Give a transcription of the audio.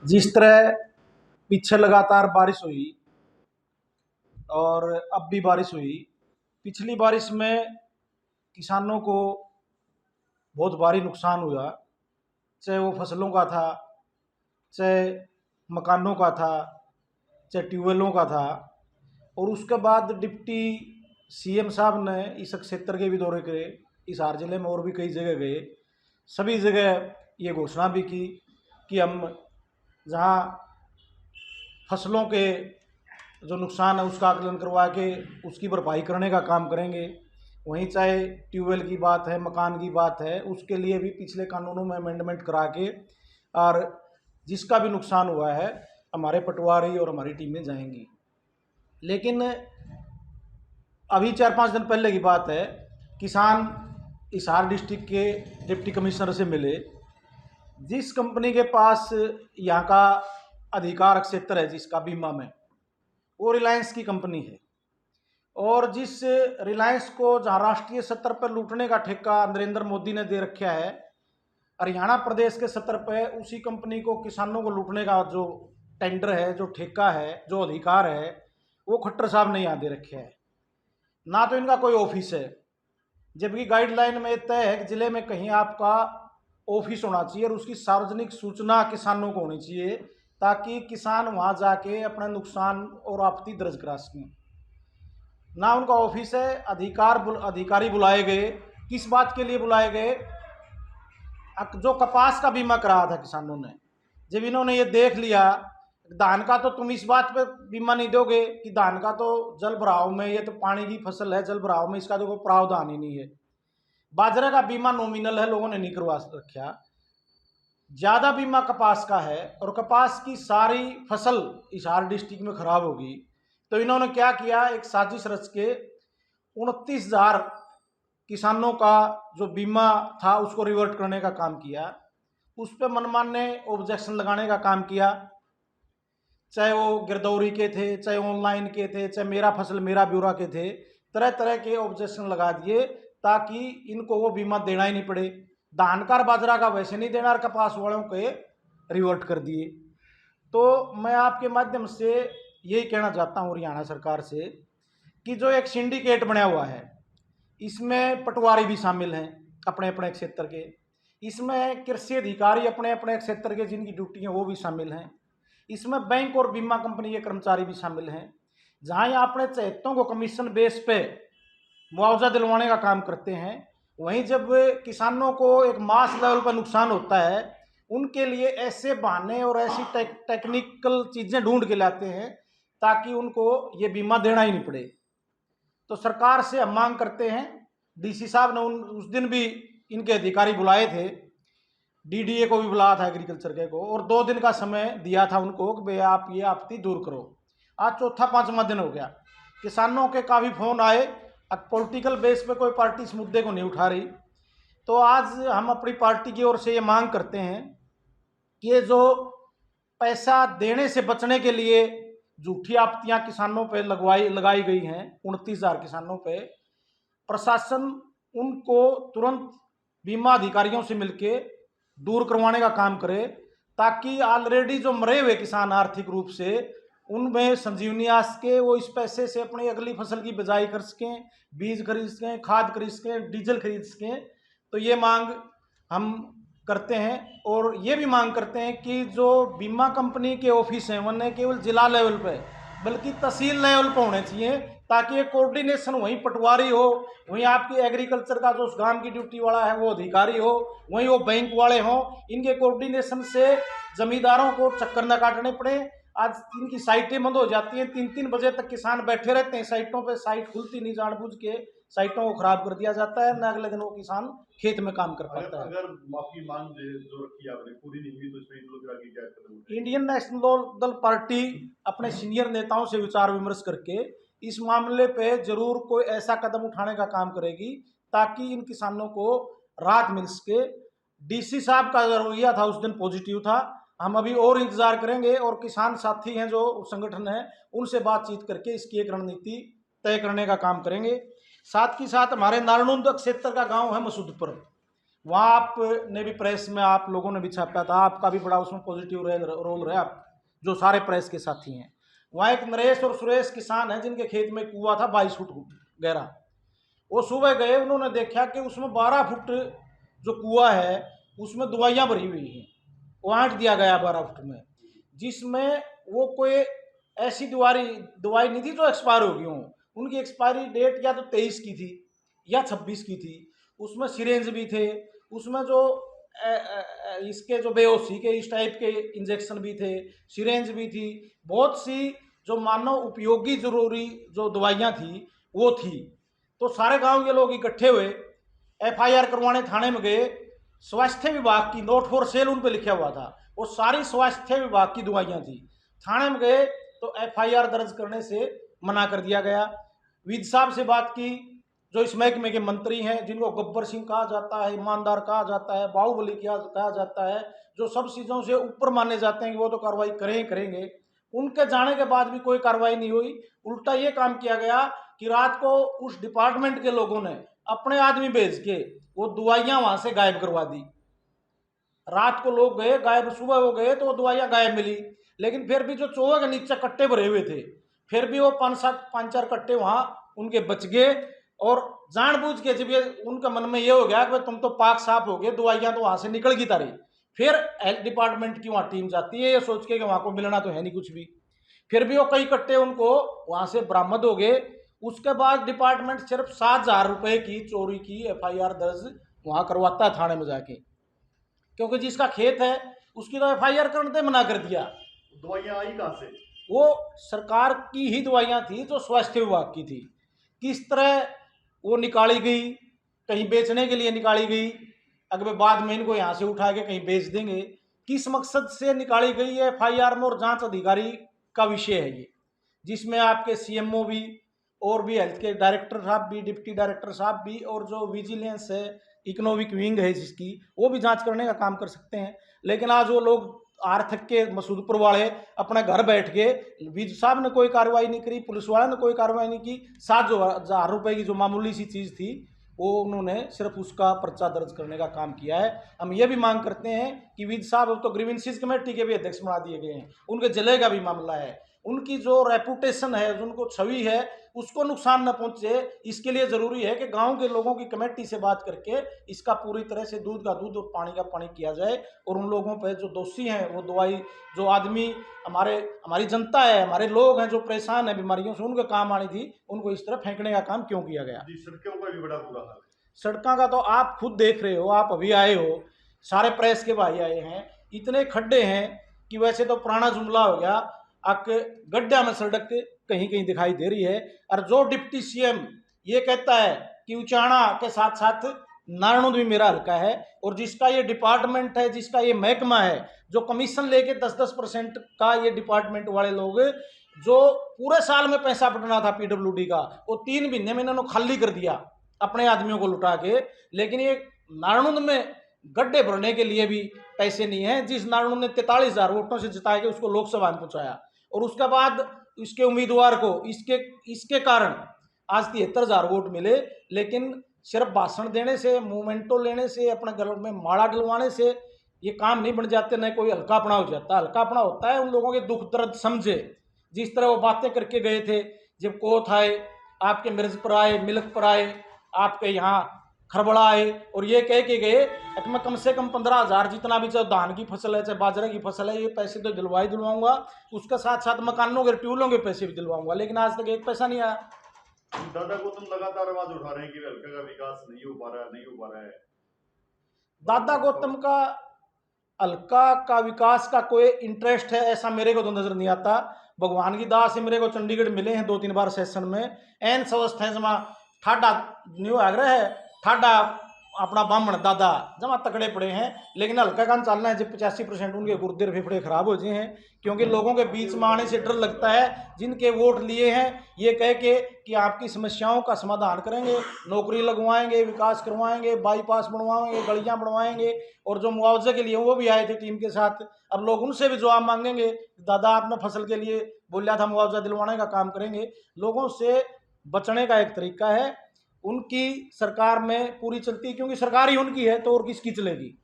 जिस तरह पीछे लगातार बारिश हुई और अब भी बारिश हुई, पिछली बारिश में किसानों को बहुत भारी नुकसान हुआ, चाहे वो फसलों का था, चाहे मकानों का था, चाहे ट्यूबवेलों का था। और उसके बाद डिप्टी सीएम साहब ने इस क्षेत्र के भी दौरे करे, इस हार जिले में और भी कई जगह गए, सभी जगह ये घोषणा भी की कि हम जहाँ फसलों के जो नुकसान है उसका आकलन करवा के उसकी भरपाई करने का काम करेंगे। वहीं चाहे ट्यूबवेल की बात है, मकान की बात है, उसके लिए भी पिछले कानूनों में अमेंडमेंट करा के और जिसका भी नुकसान हुआ है हमारे पटवारी और हमारी टीमें जाएंगी। लेकिन अभी 4-5 दिन पहले की बात है, किसान हिसार डिस्ट्रिक्ट के डिप्टी कमिश्नर से मिले। जिस कंपनी के पास यहाँ का अधिकार क्षेत्र है जिसका बीमा में, वो रिलायंस की कंपनी है। और जिस रिलायंस को जहाँ राष्ट्रीय स्तर पर लूटने का ठेका नरेंद्र मोदी ने दे रखा है, हरियाणा प्रदेश के स्तर पर उसी कंपनी को किसानों को लूटने का जो टेंडर है, जो ठेका है, जो अधिकार है, वो खट्टर साहब ने यहाँ दे रखे है। ना तो इनका कोई ऑफिस है, जबकि गाइडलाइन में तय है कि जिले में कहीं आपका ऑफिस होना चाहिए और उसकी सार्वजनिक सूचना किसानों को होनी चाहिए, ताकि किसान वहां जाके अपना नुकसान और आपत्ति दर्ज करा सकें। ना उनका ऑफिस है। अधिकारी बुलाए गए, किस बात के लिए बुलाए गए? जो कपास का बीमा कराया था किसानों ने, जब इन्होंने ये देख लिया धान का तो तुम इस बात पे बीमा नहीं दोगे कि धान का तो जल भराव में, ये तो पानी की फसल है, जल भराव में इसका तो कोई प्रावधान ही नहीं है। बाजरे का बीमा नॉमिनल है, लोगों ने नहीं करवा रखा। ज़्यादा बीमा कपास का है और कपास की सारी फसल हिसार डिस्ट्रिक्ट में खराब होगी। तो इन्होंने क्या किया, एक साजिश रच के 29,000 किसानों का जो बीमा था उसको रिवर्ट करने का काम किया। उस पर मनमाने ऑब्जेक्शन लगाने का काम किया, चाहे वो गिरदौरी के थे, चाहे ऑनलाइन के थे, चाहे मेरा फसल मेरा ब्यौरा के थे। तरह तरह के ऑब्जेक्शन लगा दिए ताकि इनको वो बीमा देना ही नहीं पड़े। धान का बाजरा का वैसे नहीं देना और कपास वालों के रिवर्ट कर दिए। तो मैं आपके माध्यम से यही कहना चाहता हूँ हरियाणा सरकार से कि जो एक सिंडिकेट बना हुआ है, इसमें पटवारी भी शामिल हैं अपने अपने क्षेत्र के, इसमें कृषि अधिकारी अपने अपने क्षेत्र के जिनकी ड्यूटी है वो भी शामिल हैं, इसमें बैंक और बीमा कंपनी के कर्मचारी भी शामिल हैं। जहाँ ये अपने चहेतों को कमीशन बेस पे मुआवजा दिलवाने का काम करते हैं, वहीं जब किसानों को एक मास लेवल पर नुकसान होता है, उनके लिए ऐसे बहाने और ऐसी टेक्निकल चीज़ें ढूंढ के लाते हैं ताकि उनको ये बीमा देना ही नहीं पड़े। तो सरकार से हम मांग करते हैं, डीसी साहब ने उस दिन भी इनके अधिकारी बुलाए थे, डीडीए को भी बुलाया था एग्रीकल्चर के को, और 2 दिन का समय दिया था उनको कि भाई आप ये आपत्ति दूर करो। आज चौथा 5वां दिन हो गया, किसानों के काफ़ी फ़ोन आए। अब पॉलिटिकल बेस पे कोई पार्टी इस मुद्दे को नहीं उठा रही। तो आज हम अपनी पार्टी की ओर से ये मांग करते हैं कि ये जो पैसा देने से बचने के लिए झूठी आपत्तियां किसानों पे लगाई गई हैं, 29,000 किसानों पे, प्रशासन उनको तुरंत बीमा अधिकारियों से मिलके दूर करवाने का काम करे, ताकि ऑलरेडी जो मरे हुए किसान आर्थिक रूप से, उनमें संजीवनी आ सके, वो इस पैसे से अपनी अगली फसल की बिजाई कर सकें, बीज खरीद सकें, खाद खरीद सकें, डीजल खरीद सकें। तो ये मांग हम करते हैं और ये भी मांग करते हैं कि जो बीमा कंपनी के ऑफिस हैं वो न केवल जिला लेवल पे बल्कि तहसील लेवल पर होने चाहिए, ताकि एक कोऑर्डिनेशन वहीं पटवारी हो, वहीं आपकी एग्रीकल्चर का जो उस गांव की ड्यूटी वाला है वो अधिकारी हो, वहीं वो बैंक वाले हों। इनके कोऑर्डिनेशन से जमींदारों को चक्कर न काटने पड़े। आज इनकी साइटें बंद हो जाती हैं, 3-3 बजे तक किसान बैठे रहते हैं साइटों पे, साइट खुलती नहीं, जानबूझ के साइटों को खराब कर दिया जाता है, न अगले दिन वो किसान खेत में काम कर पाता है। अगर माफी मांग जो रखी आपने पूरी नहीं हुई तो इसमें इन लोगों के आगे क्या कदम उठाएंगे? इंडियन नेशनल दल पार्टी अपने सीनियर नेताओं से विचार विमर्श करके इस मामले पे जरूर कोई ऐसा कदम उठाने का काम करेगी ताकि इन किसानों को राहत मिल सके। डीसी साहब का रवैया था उस दिन पॉजिटिव था, हम अभी और इंतजार करेंगे और किसान साथी हैं जो संगठन है उनसे बातचीत करके इसकी एक रणनीति तय करने का काम करेंगे। साथ ही साथ हमारे नारनौंद क्षेत्र का गांव है मसूदपुर, वहाँ आपने भी प्रेस में आप लोगों ने भी छापा था, आपका भी बड़ा उसमें पॉजिटिव रोल रहा, आप जो सारे प्रेस के साथी हैं। वहाँ एक नरेश और सुरेश किसान हैं जिनके खेत में कुआं था 22 फुट गहरा। वो सुबह गए, उन्होंने देखा कि उसमें 12 फुट जो कुआं है उसमें दवाइयाँ भरी हुई हैं, वो आंट दिया गया 12 फुट में, जिसमें वो कोई ऐसी दवाई नहीं थी जो एक्सपायर हो गई हो। उनकी एक्सपायरी डेट या तो 23 की थी या 26 की थी। उसमें सिरेंज भी थे, उसमें जो इसके जो बेहोशी के इस टाइप के इंजेक्शन भी थे, सिरेंज भी थी, बहुत सी जो मानव उपयोगी जरूरी जो दवाइयाँ थी वो थी। तो सारे गांव के लोग इकट्ठे हुए, एफआईआर करवाने थाने में गए। स्वास्थ्य विभाग की नोट फॉर सेल उन पर लिखा हुआ था, वो सारी स्वास्थ्य विभाग की दवाइयाँ थी। थाने में गए तो एफआईआर दर्ज करने से मना कर दिया गया। विद साहब से बात की, जो इस महकमे के मंत्री हैं, जिनको गब्बर सिंह कहा जाता है, ईमानदार कहा जाता है, बाहुबली कहा जाता है, जो सब चीज़ों से ऊपर माने जाते हैं कि वो तो कार्रवाई करेंगे, उनके जाने के बाद भी कोई कार्रवाई नहीं हुई। उल्टा ये काम किया गया कि रात को उस डिपार्टमेंट के लोगों ने अपने आदमी भेज के वो दवाइयाँ वहाँ से गायब करवा दी। रात को लोग गए गायब, सुबह हो गए तो वो दवाइयाँ गायब मिली। लेकिन फिर भी जो चौहे के नीचे कट्टे भरे हुए थे, फिर भी वो 5-4 कट्टे वहाँ उनके बच गए। और जानबूझ के जब ये उनके मन में ये हो गया कि तुम तो पाक साफ हो गए, दवाइयाँ तो वहाँ से निकल गई तारी, फिर हेल्थ डिपार्टमेंट की वहाँ टीम जाती है ये सोच के कि वहाँ को मिलना तो है नहीं कुछ भी। फिर भी वो कई कट्टे उनको वहाँ से बरामद हो गए। उसके बाद डिपार्टमेंट सिर्फ 7,000 रुपये की चोरी की एफआईआर दर्ज वहाँ करवाता है थाने में जाके, क्योंकि जिसका खेत है उसकी तो एफआईआर करने से मना कर दिया। दवाइयाँ आई कहाँ से? वो सरकार की ही दवाइयाँ थी जो स्वास्थ्य विभाग की थी। किस तरह वो निकाली गई, कहीं बेचने के लिए निकाली गई, अगर बाद में इनको यहाँ से उठा के कहीं बेच देंगे, किस मकसद से निकाली गई है एफआईआर में और जांच अधिकारी का विषय है ये, जिसमें आपके सीएमओ भी और भी हेल्थ के डायरेक्टर साहब भी, डिप्टी डायरेक्टर साहब भी, और जो विजिलेंस है, इकोनॉमिक विंग है जिसकी, वो भी जांच करने का काम कर सकते हैं। लेकिन आज वो लोग आर्थिक के मसूदपुर वाले अपने घर बैठ के, विज साहब ने कोई कार्रवाई नहीं करी, पुलिस वाले ने कोई कार्रवाई नहीं की, 7,000 रुपये की जो मामूली सी चीज़ थी वो उन्होंने सिर्फ उसका पर्चा दर्ज करने का काम किया है। हम ये भी मांग करते हैं कि विज साहब अब तो ग्रीवेंसीज कमेटी के भी अध्यक्ष बना दिए गए हैं, उनके जिले का भी मामला है, उनकी जो रेपुटेशन है, जो उनको छवि है, उसको नुकसान न पहुंचे। इसके लिए ज़रूरी है कि गांव के लोगों की कमेटी से बात करके इसका पूरी तरह से दूध का दूध और पानी का पानी किया जाए, और उन लोगों पर जो दोषी हैं वो दवाई, जो आदमी हमारी जनता है, हमारे लोग हैं जो परेशान हैं बीमारियों से, उनके काम आनी थी, उनको इस तरह फेंकने का काम क्यों किया गया। जी, सड़कों का भी बड़ा बुरा हाल है। सड़कों का तो आप खुद देख रहे हो, आप अभी आए हो, सारे प्रेस के भाई आए हैं, इतने खड्डे हैं कि वैसे तो पुराना जुमला हो गया, आपके गड्ढा में सड़क कहीं कहीं दिखाई दे रही है। और जो डिप्टी सीएम ये कहता है कि उचाणा के साथ साथ नारायण भी मेरा हल्का है, और जिसका ये डिपार्टमेंट है, जिसका ये महकमा है, जो कमीशन लेके 10-10% का ये डिपार्टमेंट वाले लोग, जो पूरे साल में पैसा बढ़ना था पीडब्ल्यूडी का, वो 3 महीने में इन्होंने खाली कर दिया अपने आदमियों को लुटा के। लेकिन ये नारायण में गड्ढे भरने के लिए भी पैसे नहीं है, जिस नारायण ने 43,000 वोटों से जिता के उसको लोकसभा में पहुंचाया, और उसके बाद इसके उम्मीदवार को इसके कारण आज 73,000 वोट मिले। लेकिन सिर्फ भाषण देने से, मूवमेंटो लेने से, अपने गलों में माला डलवाने से ये काम नहीं बन जाते, न कोई हल्कापना हो जाता। हल्कापना होता है उन लोगों के दुख दर्द समझे, जिस तरह वो बातें करके गए थे जब कोथ आए, आपके मिर्ज पर आए, मिल्क पर आए, आपके यहाँ खरबड़ा आए, और ये कह के गए कि मैं कम से कम 15,000 जितना भी, चाहे धान की फसल है चाहे बाजरे की फसल है, ये पैसे तो दिलवाऊंगा, उसके साथ साथ मकानों के, ट्यूबलों के पैसे भी दिलवाऊंगा। लेकिन आज तक एक पैसा नहीं आया। दादा गौतम लगातार आवाज उठा रहे हैं कि हल्का का विकास नहीं हो पा रहा है। दादा गौतम का हल्का का विकास का कोई इंटरेस्ट है ऐसा मेरे को तो नजर नहीं आता। भगवान की दास से मेरे को चंडीगढ़ मिले हैं 2-3 बार सेशन में, एन अवस्था जमा ठाडा न्यू आग्रह है, ठाडा अपना ब्राह्मण दादा जमा तकड़े पड़े हैं। लेकिन हल्का काम चलना है जब 85% उनके गुर्दे फेफड़े खराब हो जाए हैं, क्योंकि लोगों के बीच में आने से डर लगता है। जिनके वोट लिए हैं ये कह के कि आपकी समस्याओं का समाधान करेंगे, नौकरी लगवाएंगे, विकास करवाएंगे, बाईपास बनवाएंगे, गलियां बनवाएंगे, और जो मुआवजे के लिए वो भी आए थे टीम के साथ, अब लोग उनसे भी जवाब मांगेंगे, दादा आपने फसल के लिए बोला था मुआवजा दिलवाने का काम करेंगे। लोगों से बचने का एक तरीका है, उनकी सरकार में पूरी चलती है, क्योंकि सरकार ही उनकी है तो और किसकी चलेगी।